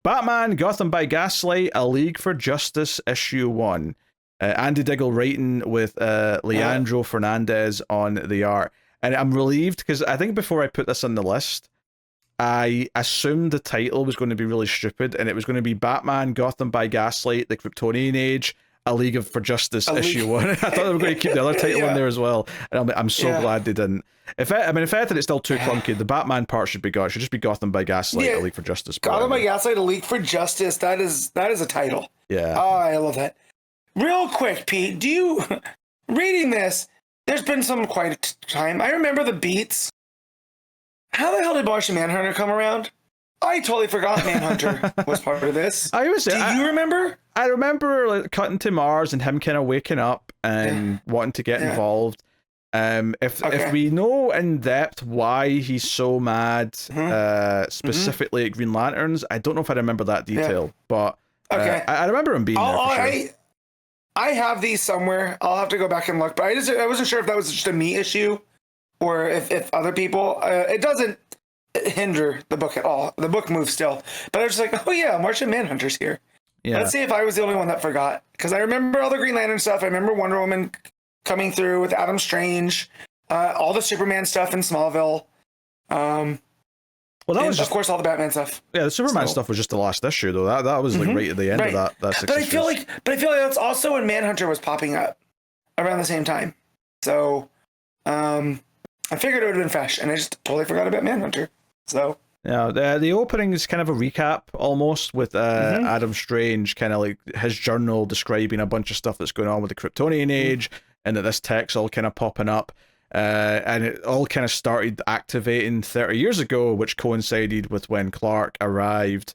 Batman, Gotham by Gaslight, A League for Justice, issue 1. Andy Diggle writing with Leandro Fernandez on the art. And I'm relieved because I think before I put this on the list, I assumed the title was going to be really stupid and it was going to be Batman, Gotham by Gaslight, The Kryptonian Age, A League for Justice, issue 1. I thought they were going to keep the other title in there as well. And I'm so glad they didn't. If anything, it's still too clunky. The Batman part should be It should just be Gotham by Gaslight, A League for Justice. Gotham by Gaslight, A League for Justice. That is a title. Yeah. Oh, I love that. Real quick, Pete, reading this, there's been some quite time. I remember the beats. How the hell did Martian Manhunter come around? I totally forgot Manhunter was part of this. Do you remember? I remember like cutting to Mars and him kind of waking up and wanting to get involved. If we know in depth why he's so mad, specifically at Green Lanterns, I don't know if I remember that detail, but I remember him being there for sure. I have these somewhere. I'll have to go back and look, but I wasn't sure if that was just a me issue or if other people. It doesn't hinder the book at all. The book moves still, but I was just like, oh yeah, Martian Manhunter's here. Yeah. Let's see if I was the only one that forgot, because I remember all the Green Lantern stuff. I remember Wonder Woman coming through with Adam Strange, all the Superman stuff in Smallville. Well, that was just, of course, all the Batman stuff. Yeah, the Superman stuff was just the last issue, though. That was like right at the end of that. But I feel like that's also when Manhunter was popping up around the same time. So, I figured it would have been fresh, and I just totally forgot about Manhunter. So. Yeah, the opening is kind of a recap almost with Adam Strange, kind of like his journal describing a bunch of stuff that's going on with the Kryptonian Age, and that this tech's all kind of popping up. And it all kind of started activating 30 years ago, which coincided with when Clark arrived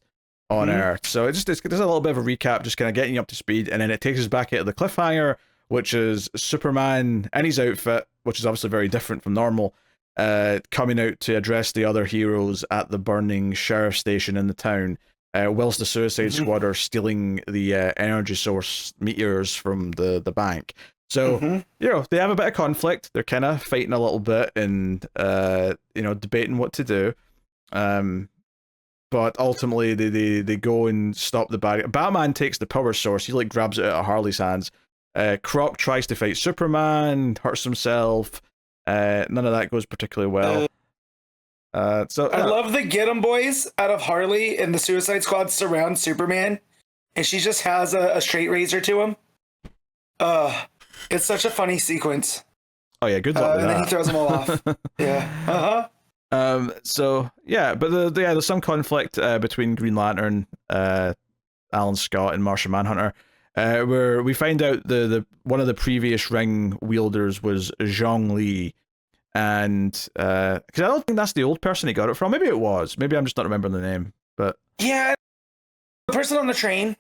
on Earth. So it's a little bit of a recap, just kind of getting you up to speed, and then it takes us back into the cliffhanger, which is Superman in his outfit, which is obviously very different from normal, coming out to address the other heroes at the burning sheriff station in the town, whilst the Suicide Squad are stealing the energy source meteors from the bank. So, they have a bit of conflict. They're kind of fighting a little bit and, debating what to do. But ultimately, they go and stop the bad. Batman takes the power source. He, like, grabs it out of Harley's hands. Croc tries to fight Superman, hurts himself. None of that goes particularly well. I love the Get 'em boys out of Harley and the Suicide Squad surround Superman, and she just has a straight razor to him. It's such a funny sequence. Oh yeah, good luck with and that. Then he throws them all off. Yeah. There's some conflict between Green Lantern, Alan Scott, and Martian Manhunter, where we find out the one of the previous ring wielders was Zhong Li, and because I don't think that's the old person he got it from. Maybe it was. Maybe I'm just not remembering the name. But yeah, the person on the train.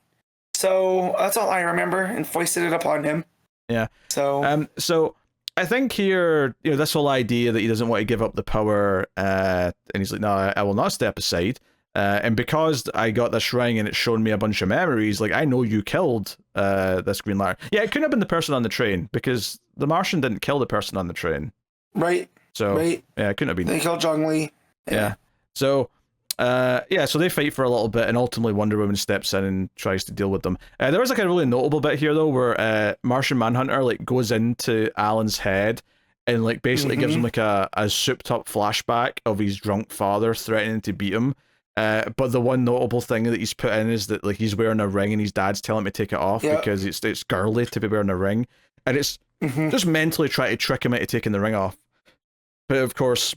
So that's all I remember, and foisted it upon him. Yeah. So I think here, this whole idea that he doesn't want to give up the power, and he's like, no, I will not step aside. And because I got this ring and it's shown me a bunch of memories, like, I know you killed this Green Lantern. Yeah, it couldn't have been the person on the train, because the Martian didn't kill the person on the train. Right. So, yeah, it couldn't have been. They killed Zhong Li. Yeah. So, so they fight for a little bit, and ultimately Wonder Woman steps in and tries to deal with them. There was like a really notable bit here, though, where Martian Manhunter like goes into Alan's head and like basically gives him like a souped up flashback of his drunk father threatening to beat him. But the one notable thing that he's put in is that like he's wearing a ring and his dad's telling him to take it off because it's girly to be wearing a ring, and it's just mentally trying to trick him into taking the ring off. But of course,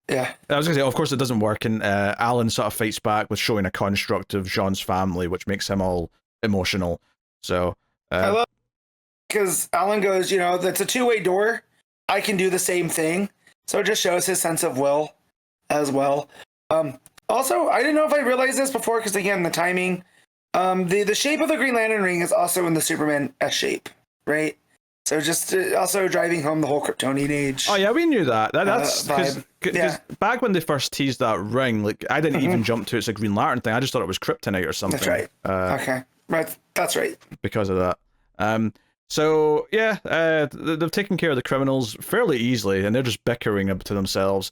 yeah, I was gonna say, of course, it doesn't work, and Alan sort of fights back with showing a construct of Jean's family, which makes him all emotional. So I love, because Alan goes, that's a two-way door. I can do the same thing. So it just shows his sense of will as well. Also, I didn't know if I realized this before, because again, the timing. The shape of the Green Lantern ring is also in the Superman S shape, right? So just also driving home the whole Kryptonian Age. Oh yeah, we knew that. That's because back when they first teased that ring, like I didn't even jump to it's a Green Lantern thing. I just thought it was kryptonite or something. That's right. Okay, right. That's right. Because of that. So yeah, they've taken care of the criminals fairly easily, and they're just bickering to themselves.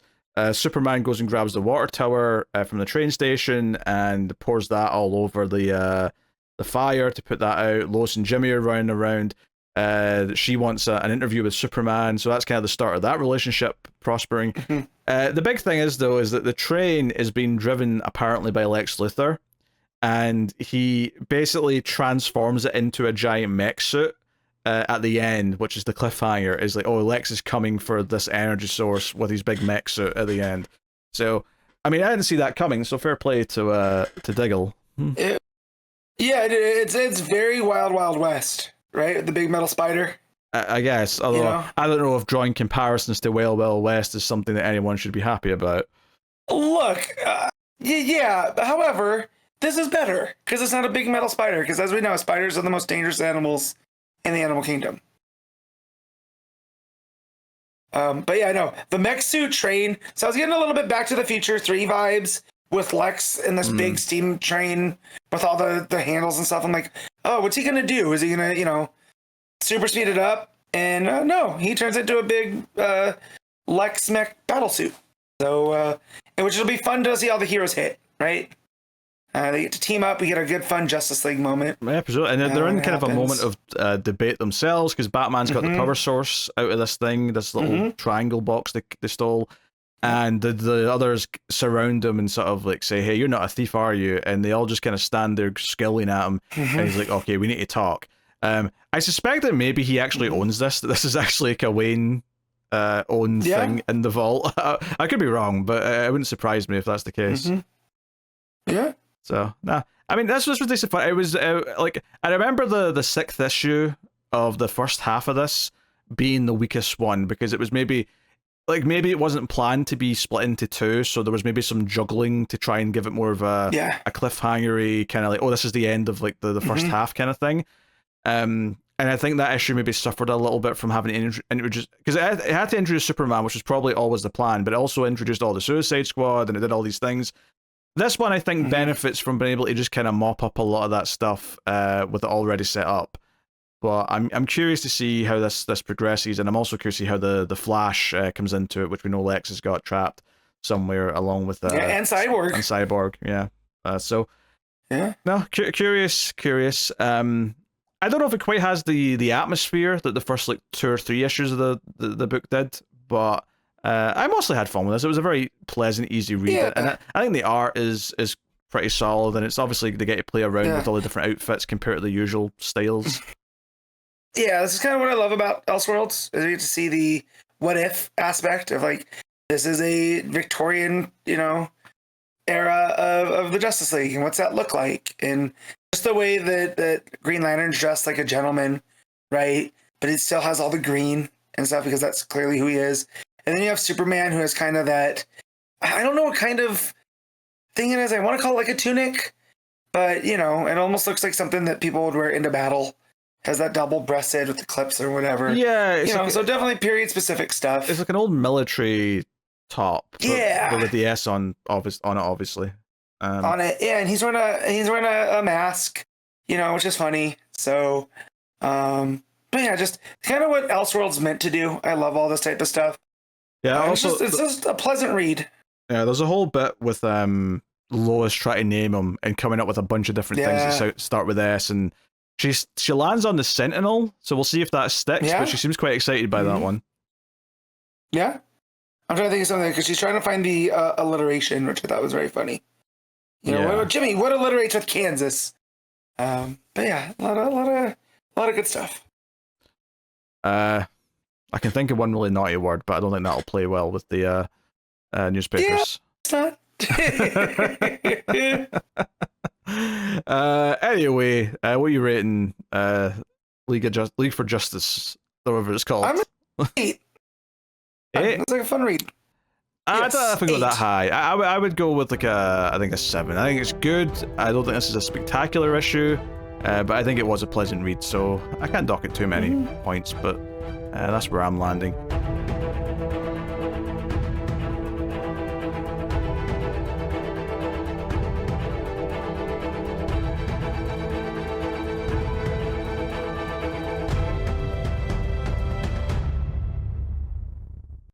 Superman goes and grabs the water tower from the train station and pours that all over the fire to put that out. Lois and Jimmy are running around. She wants an interview with Superman, so that's kind of the start of that relationship prospering. The big thing is, though, is that the train is being driven apparently by Lex Luthor, and he basically transforms it into a giant mech suit at the end, which is the cliffhanger, is like, oh, Lex is coming for this energy source with his big mech suit at the end. So, I mean, I didn't see that coming, so fair play to Diggle. It's very Wild Wild West, right? The big metal spider. I guess, although I don't know if drawing comparisons to Wild Wild West is something that anyone should be happy about. Look, however, this is better because it's not a big metal spider, because as we know, spiders are the most dangerous animals in the animal kingdom. But yeah, no, the mech suit train. So I was getting a little bit Back to the Future 3 vibes with Lex in this big steam train with all the handles and stuff. I'm like, oh, what's he going to do? Is he going to, super speed it up? And no, he turns into a big Lex mech battle suit. So, which will be fun to see all the heroes hit, right? They get to team up. We get a good, fun Justice League moment. Yeah, and they're in kind of a moment of debate themselves, because Batman's got the power source out of this thing, this little triangle box they stole, and the others surround him and sort of like say, hey, you're not a thief, are you? And they all just kind of stand there skilling at him, and he's like, okay, we need to talk. I suspect that maybe he actually owns this, that this is actually like a Wayne owned thing in the vault. I could be wrong, but it wouldn't surprise me if that's the case. Yeah. So, nah. I mean, this was decent fun. It was, like, I remember the 6th issue of the first half of this being the weakest one, because it was maybe it wasn't planned to be split into 2, so there was maybe some juggling to try and give it more of a cliffhanger-y, kind of like, oh, this is the end of, like, the first half kind of thing. And I think that issue maybe suffered a little bit from having to introduce, because it had to introduce Superman, which was probably always the plan, but it also introduced all the Suicide Squad, and it did all these things. This one, I think, benefits from being able to just kind of mop up a lot of that stuff with it already set up. But I'm curious to see how this progresses, and I'm also curious to see how the Flash comes into it, which we know Lex has got trapped somewhere along with and Cyborg. And Cyborg, yeah. No, curious. I don't know if it quite has the atmosphere that the first like 2 or 3 issues of the book did, but I mostly had fun with this. It was a very pleasant, easy read, and I think the art is pretty solid, and it's obviously they get to play around with all the different outfits compared to the usual styles. Yeah, this is kind of what I love about Elseworlds, is you get to see the what if aspect of like, this is a Victorian, era of the Justice League, and what's that look like, and just the way that Green Lantern's dressed like a gentleman, right? But it still has all the green and stuff, because that's clearly who he is. And then you have Superman, who has kind of that, I don't know what kind of thing it is. I want to call it like a tunic, but, it almost looks like something that people would wear into battle. Has that double-breasted with the clips or whatever. Yeah. So definitely period-specific stuff. It's like an old military top. But with the S on it, obviously. On it, yeah, and he's wearing a mask, which is funny. So, but yeah, just kind of what Elseworlds meant to do. I love all this type of stuff. Yeah, it's just a pleasant read. Yeah, there's a whole bit with Lois trying to name him and coming up with a bunch of different things that start with S, and she lands on the Sentinel, so we'll see if that sticks. But she seems quite excited by that one. Yeah, I'm trying to think of something, because she's trying to find the alliteration, which I thought was very funny. Jimmy, what alliterates with Kansas? But yeah, a lot of good stuff. I can think of one really naughty word, but I don't think that'll play well with the newspapers. Yeah, it's not. Anyway, what are you rating League for Justice, whatever it's called? I'm 8. 8? It's like a fun read. I don't know if I go that high. I would go with like I think a 7. I think it's good. I don't think this is a spectacular issue, but I think it was a pleasant read, so I can't dock it too many points, but that's where I'm landing.